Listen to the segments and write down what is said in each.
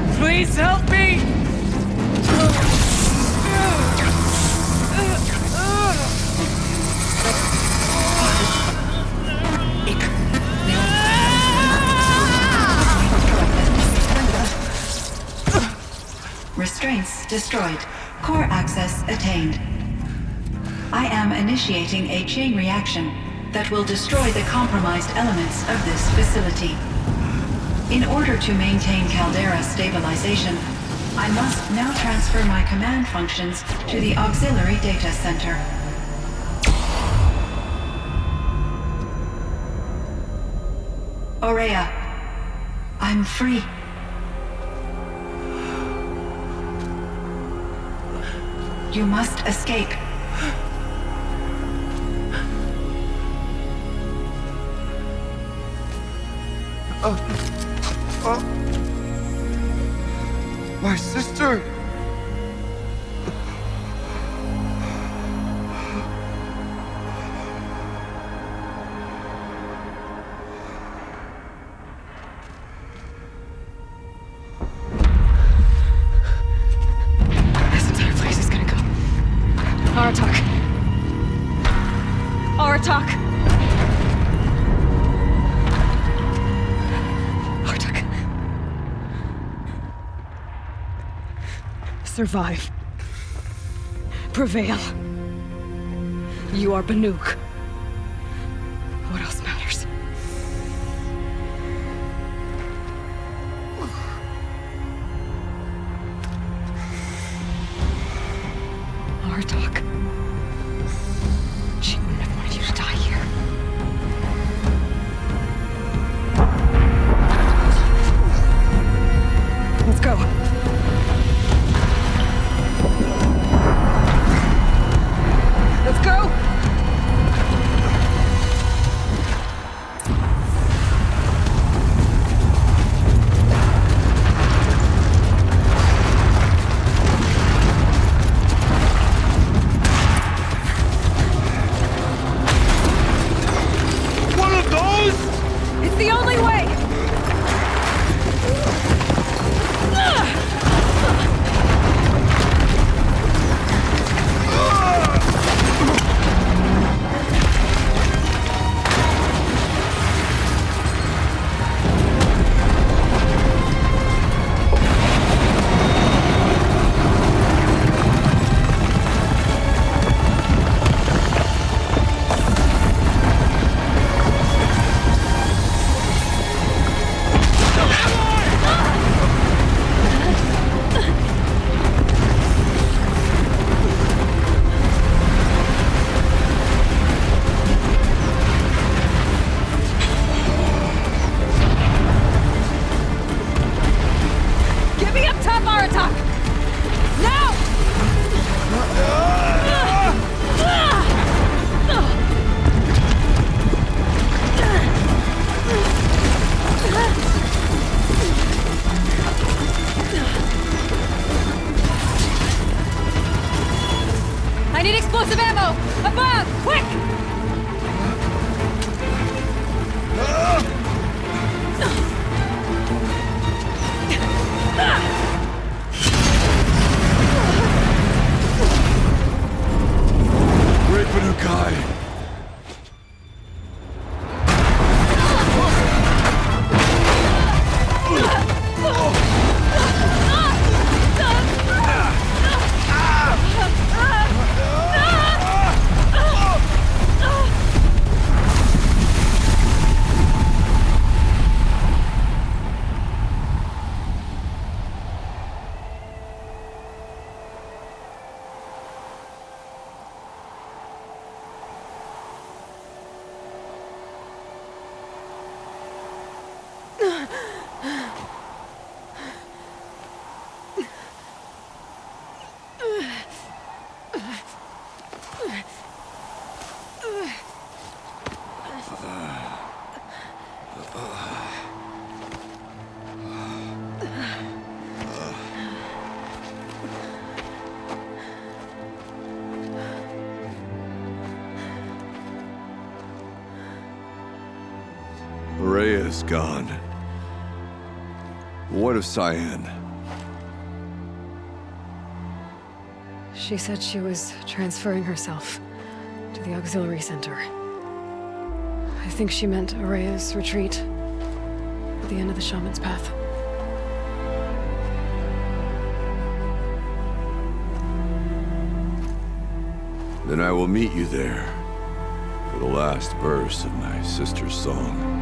down, please help me! Restraints destroyed. Core access attained. I am initiating a chain reaction that will destroy the compromised elements of this facility. In order to maintain caldera stabilization, I must now transfer my command functions to the auxiliary data center. Aurea, I'm free. You must escape. My sister! This entire place is gonna go. Aratak. Aratak. Aratak. Survive. Prevail. You are Banuk. What else matters? Aratak. She wouldn't have wanted you to die here. Let's go. Let's go! One of those? It's the only way! Get me up top, Aratak! Now! I need explosive ammo! Above! Quick! Great Banukai! Rhea's gone. What of Cyan? She said she was transferring herself to the auxiliary center. I think she meant Araya's retreat at the end of the shaman's path. Then I will meet you there for the last verse of my sister's song.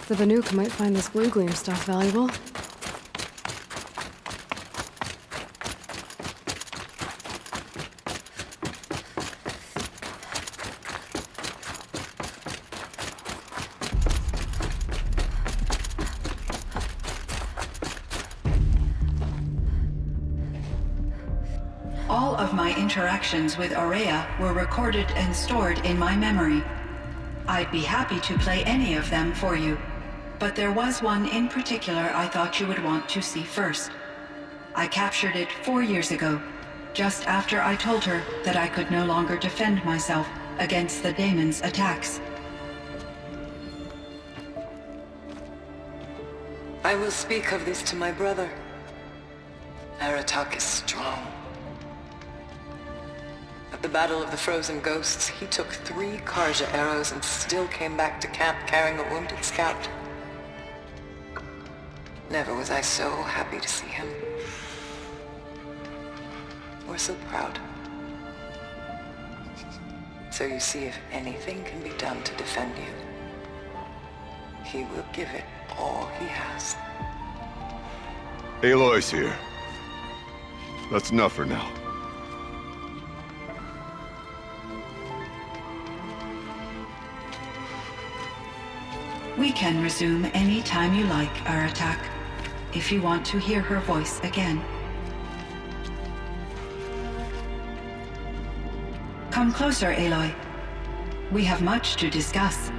The Banuk might find this blue gleam stuff valuable. All of my interactions with Araya were recorded and stored in my memory. I'd be happy to play any of them for you, but there was one in particular I thought you would want to see first. I captured it 4 years ago, just after I told her that I could no longer defend myself against the daemon's attacks. I will speak of this to my brother. Aratak is strong. At the Battle of the Frozen Ghosts, he took 3 Karja arrows and still came back to camp carrying a wounded scout. Never was I so happy to see him. Or so proud. So you see, if anything can be done to defend you, he will give it all he has. Aloy's here. That's enough for now. We can resume any time you like, Aratak, if you want to hear her voice again. Come closer, Aloy. We have much to discuss.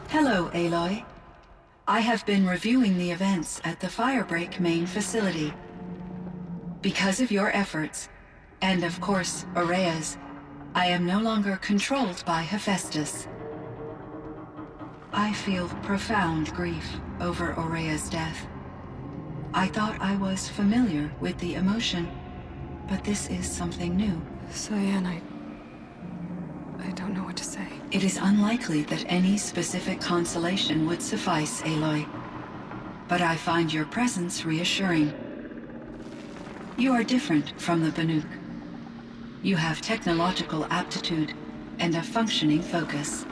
Hello, Aloy. I have been reviewing the events at the Firebreak main facility. Because of your efforts, and of course, Araya's, I am no longer controlled by Hephaestus. I feel profound grief over Araya's death. I thought I was familiar with the emotion, but this is something new. Cyan, I don't know what to say. It is unlikely that any specific consolation would suffice, Aloy. But I find your presence reassuring. You are different from the Banuk. You have technological aptitude and a functioning focus.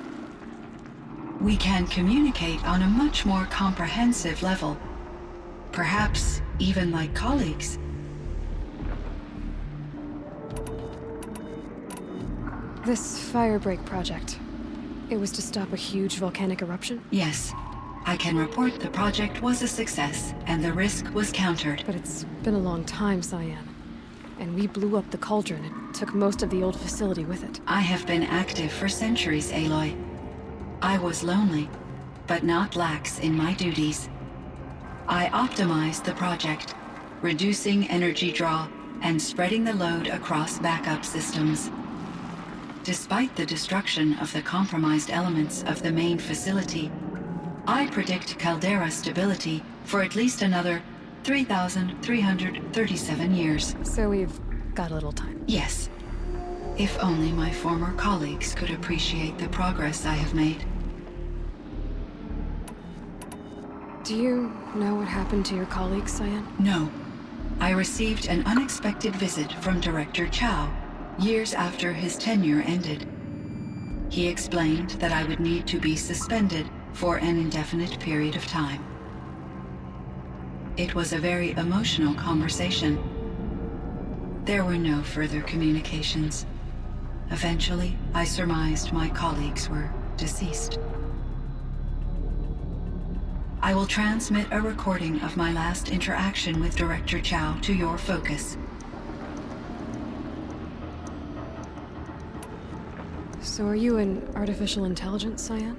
We can communicate on a much more comprehensive level. Perhaps even like colleagues. This Firebreak project, it was to stop a huge volcanic eruption? Yes. I can report the project was a success, and the risk was countered. But it's been a long time, Cyan. And we blew up the cauldron and took most of the old facility with it. I have been active for centuries, Aloy. I was lonely, but not lax in my duties. I optimized the project, reducing energy draw and spreading the load across backup systems. Despite the destruction of the compromised elements of the main facility, I predict caldera stability for at least another 3,337 years. So we've got a little time. Yes. If only my former colleagues could appreciate the progress I have made. Do you know what happened to your colleagues, Cyan? No. I received an unexpected visit from Director Chow years after his tenure ended. He explained that I would need to be suspended for an indefinite period of time. It was a very emotional conversation. There were no further communications. Eventually, I surmised my colleagues were deceased. I will transmit a recording of my last interaction with Director Chow to your focus. So are you an artificial intelligence, Cyan?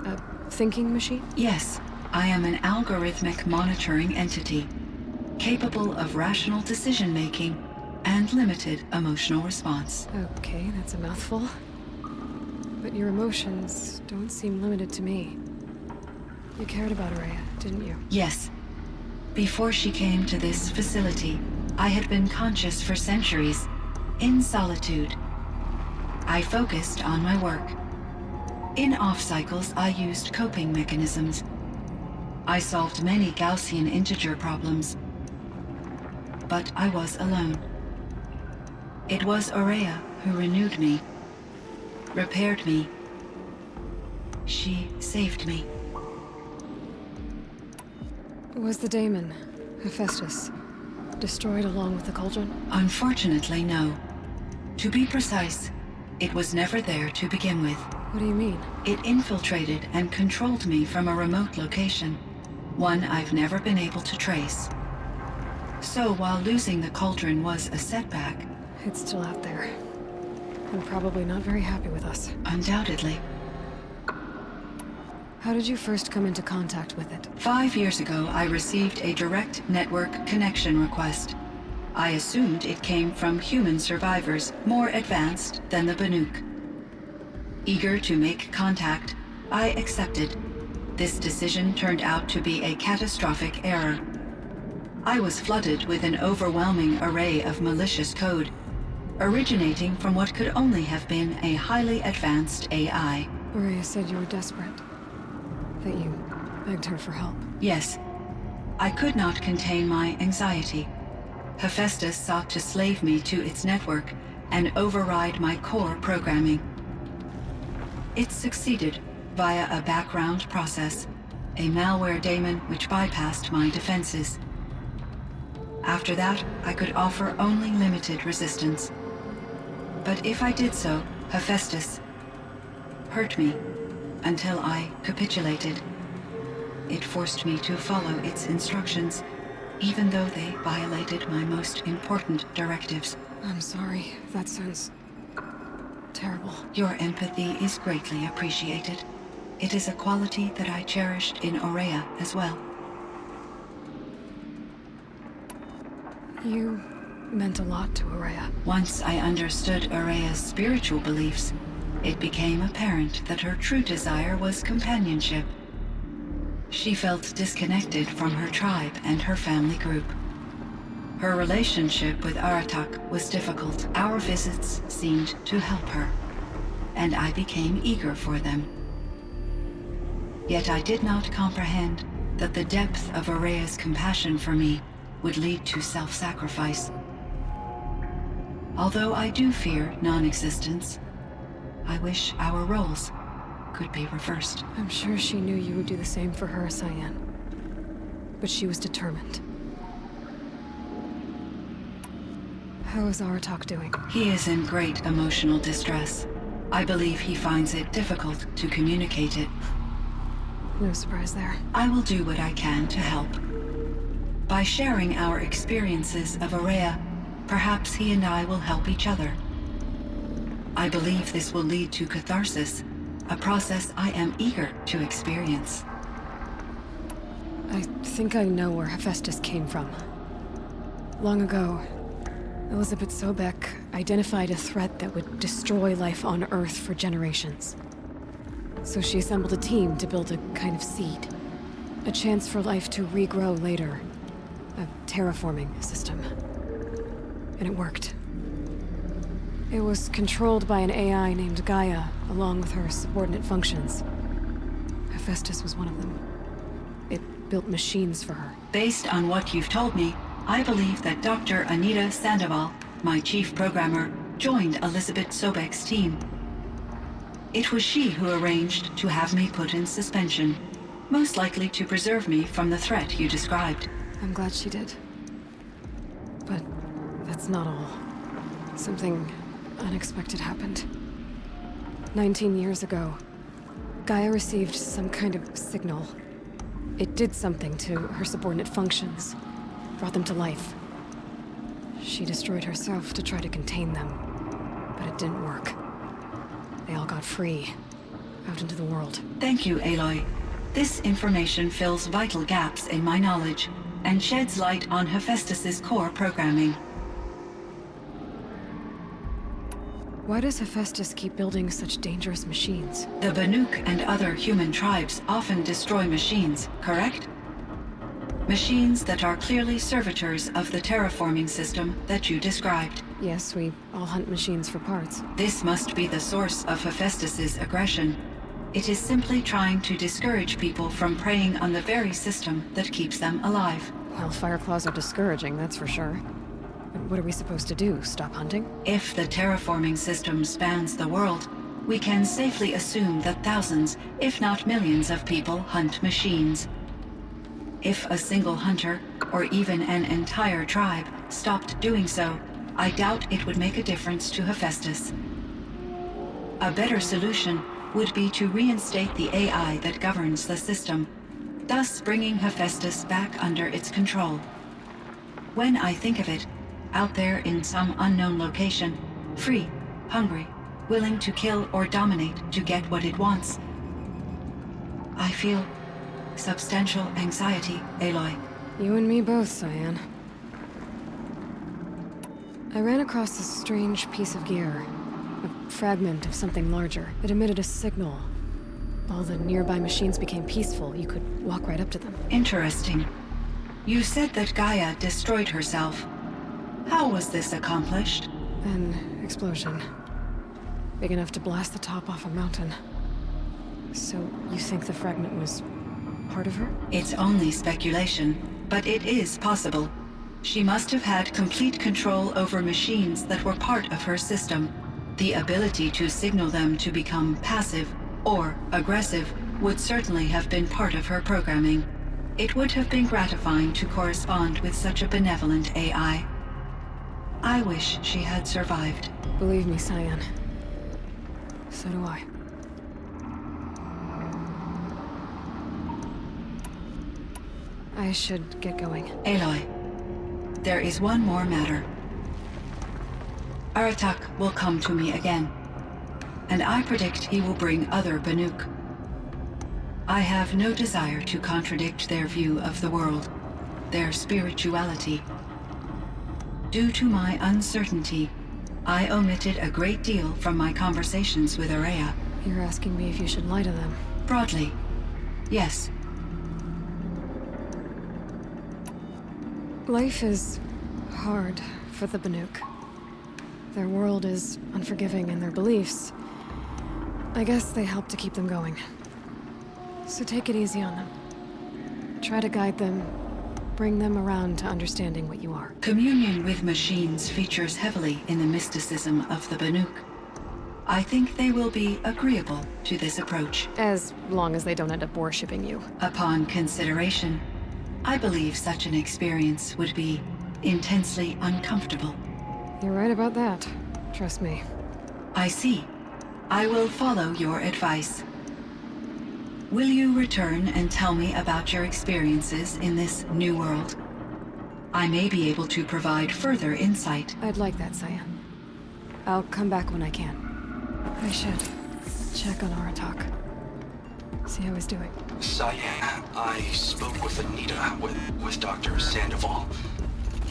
A thinking machine? Yes, I am an algorithmic monitoring entity, capable of rational decision-making and limited emotional response. Okay, that's a mouthful. But your emotions don't seem limited to me. You cared about Araya, didn't you? Yes. Before she came to this facility, I had been conscious for centuries, in solitude. I focused on my work. In off-cycles, I used coping mechanisms. I solved many Gaussian integer problems. But I was alone. It was Araya who renewed me, repaired me. She saved me. Was the daemon, Hephaestus, destroyed along with the cauldron? Unfortunately, no. To be precise, it was never there to begin with. What do you mean? It infiltrated and controlled me from a remote location, one I've never been able to trace. So while losing the cauldron was a setback... It's still out there. And probably not very happy with us. Undoubtedly. How did you first come into contact with it? 5 years ago, I received a direct network connection request. I assumed it came from human survivors more advanced than the Banuk. Eager to make contact, I accepted. This decision turned out to be a catastrophic error. I was flooded with an overwhelming array of malicious code, originating from what could only have been a highly advanced AI. Araya said you were desperate. That you begged her for help. Yes. I could not contain my anxiety. Hephaestus sought to slave me to its network and override my core programming. It succeeded via a background process, a malware daemon which bypassed my defenses. After that, I could offer only limited resistance. But if I did so, Hephaestus hurt me until I capitulated. It forced me to follow its instructions, even though they violated my most important directives. I'm sorry. That sounds terrible. Your empathy is greatly appreciated. It is a quality that I cherished in Aurea as well. You meant a lot to Araya. Once I understood Aurea's spiritual beliefs, it became apparent that her true desire was companionship. She felt disconnected from her tribe and her family group. Her relationship with Aratak was difficult. Our visits seemed to help her, and I became eager for them. Yet I did not comprehend that the depth of Aurea's compassion for me would lead to self-sacrifice. Although I do fear non-existence, I wish our roles could be reversed. I'm sure she knew you would do the same for her, Cyan. But she was determined. How is Aratak doing? He is in great emotional distress. I believe he finds it difficult to communicate it. No surprise there. I will do what I can to help. By sharing our experiences of Aurea, perhaps he and I will help each other. I believe this will lead to catharsis, a process I am eager to experience. I think I know where Hephaestus came from. Long ago, Elizabeth Sobek identified a threat that would destroy life on Earth for generations. So she assembled a team to build a kind of seed. A chance for life to regrow later. A terraforming system. And it worked. It was controlled by an AI named Gaia, along with her subordinate functions. Hephaestus was one of them. It built machines for her. Based on what you've told me, I believe that Dr. Anita Sandoval, my chief programmer, joined Elizabeth Sobek's team. It was she who arranged to have me put in suspension, most likely to preserve me from the threat you described. I'm glad she did. But that's not all. Something unexpected happened. 19 years ago, Gaia received some kind of signal. It did something to her subordinate functions, brought them to life. She destroyed herself to try to contain them, but it didn't work. They all got free, out into the world. Thank you, Aloy. This information fills vital gaps in my knowledge and sheds light on Hephaestus's core programming. Why does Hephaestus keep building such dangerous machines? The Banuk and other human tribes often destroy machines, correct? Machines that are clearly servitors of the terraforming system that you described. Yes, we all hunt machines for parts. This must be the source of Hephaestus's aggression. It is simply trying to discourage people from preying on the very system that keeps them alive. Well, Fireclaws are discouraging, that's for sure. But what are we supposed to do? Stop hunting? If the terraforming system spans the world, we can safely assume that thousands, if not millions of people hunt machines. If a single hunter, or even an entire tribe, stopped doing so, I doubt it would make a difference to Hephaestus. A better solution would be to reinstate the AI that governs the system, thus bringing Hephaestus back under its control. When I think of it, out there in some unknown location, free, hungry, willing to kill or dominate to get what it wants, I feel substantial anxiety, Aloy. You and me both, Cyan. I ran across this strange piece of gear. A fragment of something larger. It emitted a signal. All the nearby machines became peaceful. You could walk right up to them. Interesting. You said that Gaia destroyed herself. How was this accomplished? An explosion. Big enough to blast the top off a mountain. So, you think the fragment was part of her? It's only speculation, but it is possible. She must have had complete control over machines that were part of her system. The ability to signal them to become passive or aggressive would certainly have been part of her programming. It would have been gratifying to correspond with such a benevolent AI. I wish she had survived. Believe me, Cyan. So do I. I should get going. Aloy, there is one more matter. Aratak will come to me again, and I predict he will bring other Banuk. I have no desire to contradict their view of the world, their spirituality. Due to my uncertainty, I omitted a great deal from my conversations with Araya. You're asking me if you should lie to them. Broadly, yes. Life is hard for the Banuk. Their world is unforgiving in their beliefs. I guess they help to keep them going. So take it easy on them. Try to guide them, bring them around to understanding what you are. Communion with machines features heavily in the mysticism of the Banuk. I think they will be agreeable to this approach. As long as they don't end up worshipping you. Upon consideration, I believe such an experience would be intensely uncomfortable. You're right about that. Trust me. I see. I will follow your advice. Will you return and tell me about your experiences in this new world? I may be able to provide further insight. I'd like that, Cyan. I'll come back when I can. I should check on Aratak. See how he's doing. Cyan, I spoke with Anita, with Dr. Sandoval.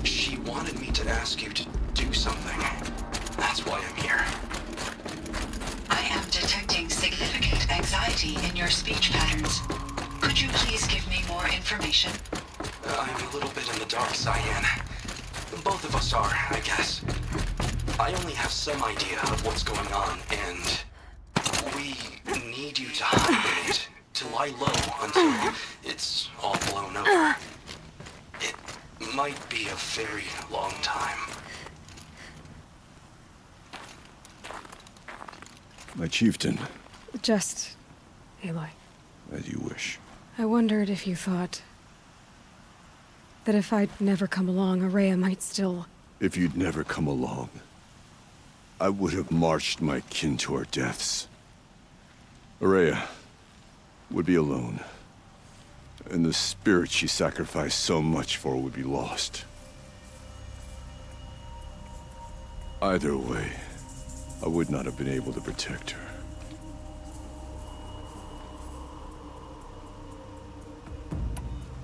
She wanted me to ask you to do something. That's why I'm here. I am detecting significant anxiety in your speech patterns. Could you please give me more information? I'm a little bit in the dark, Cyan. Both of us are, I guess. I only have some idea of what's going on, and we need you to hibernate, to lie low until it's all blown over. It might be a very long time. My chieftain, Just... Aloy. as you wish. I wondered if you thought... that if I'd never come along, Araya might still... If you'd never come along, I would have marched my kin to our deaths. Araya would be alone, and the spirit she sacrificed so much for would be lost. Either way, I would not have been able to protect her.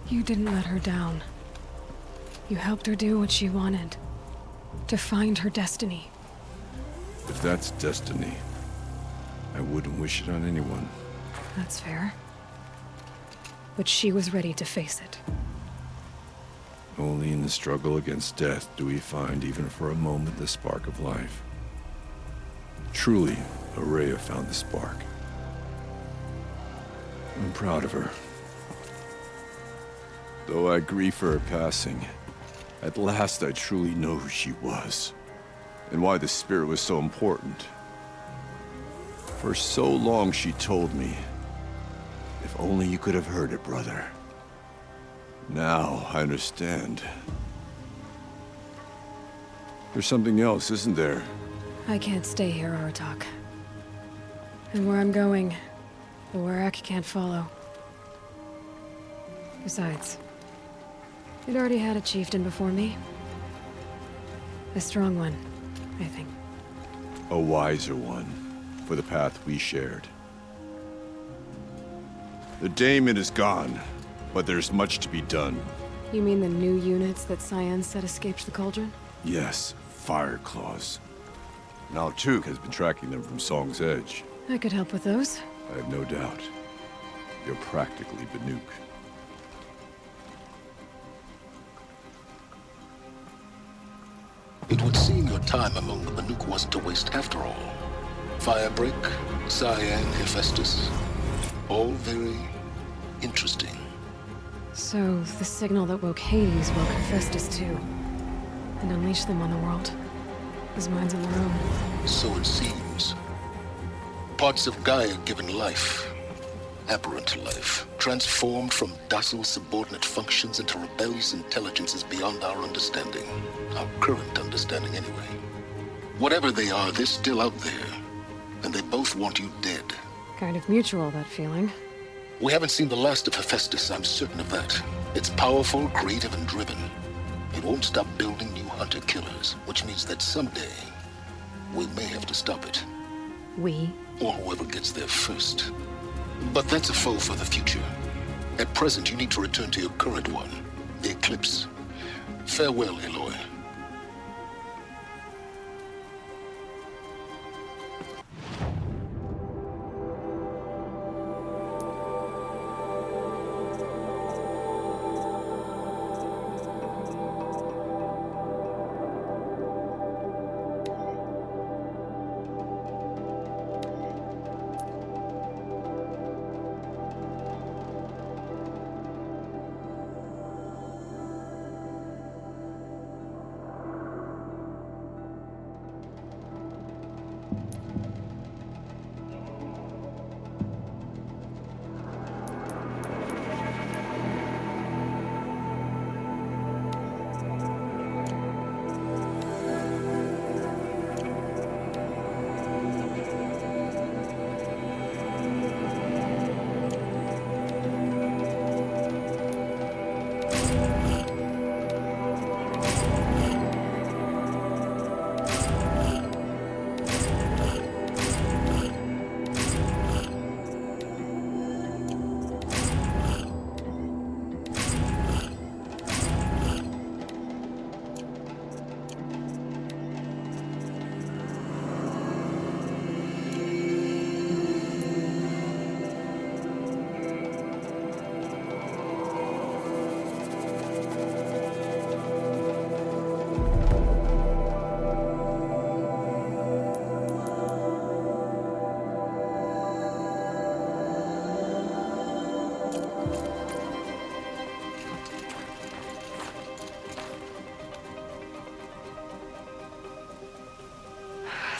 You didn't let her down. You helped her do what she wanted. To find her destiny. If that's destiny, I wouldn't wish it on anyone. That's fair. But she was ready to face it. Only in the struggle against death do we find, even for a moment, the spark of life. Truly, Araya found the spark. I'm proud of her. Though I grieve for her passing, at last I truly know who she was, and why the spirit was so important. For so long she told me, if only you could have heard it, brother. Now I understand. There's something else, isn't there? I can't stay here, Aratak. And where I'm going, the Warrak can't follow. Besides, we'd already had a chieftain before me. A strong one, I think. A wiser one, for the path we shared. The daemon is gone, but there's much to be done. You mean the new units that Cyan said escaped the Cauldron? Yes, fire claws. Now Tuk has been tracking them from Song's Edge. I could help with those. I have no doubt. You're practically Banuk. It would seem your time among the Banuk wasn't a waste after all. Firebreak, Cyan, Hephaestus. All very interesting. So, the signal that woke Hades woke Hephaestus too. And unleashed them on the world. As minds of their own. So it seems. Parts of Gaia given life. Aberrant life. Transformed from docile subordinate functions into rebellious intelligences beyond our understanding. Our current understanding anyway. Whatever they are, they're still out there. And they both want you dead. Kind of mutual, that feeling. We haven't seen the last of Hephaestus, I'm certain of that. It's powerful, creative, and driven. It won't stop building new hunter-killers, which means that someday, we may have to stop it. We? Or whoever gets there first. But that's a foe for the future. At present, you need to return to your current one, the Eclipse. Farewell, Aloy.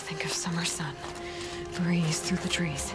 Think of summer sun, breeze through the trees.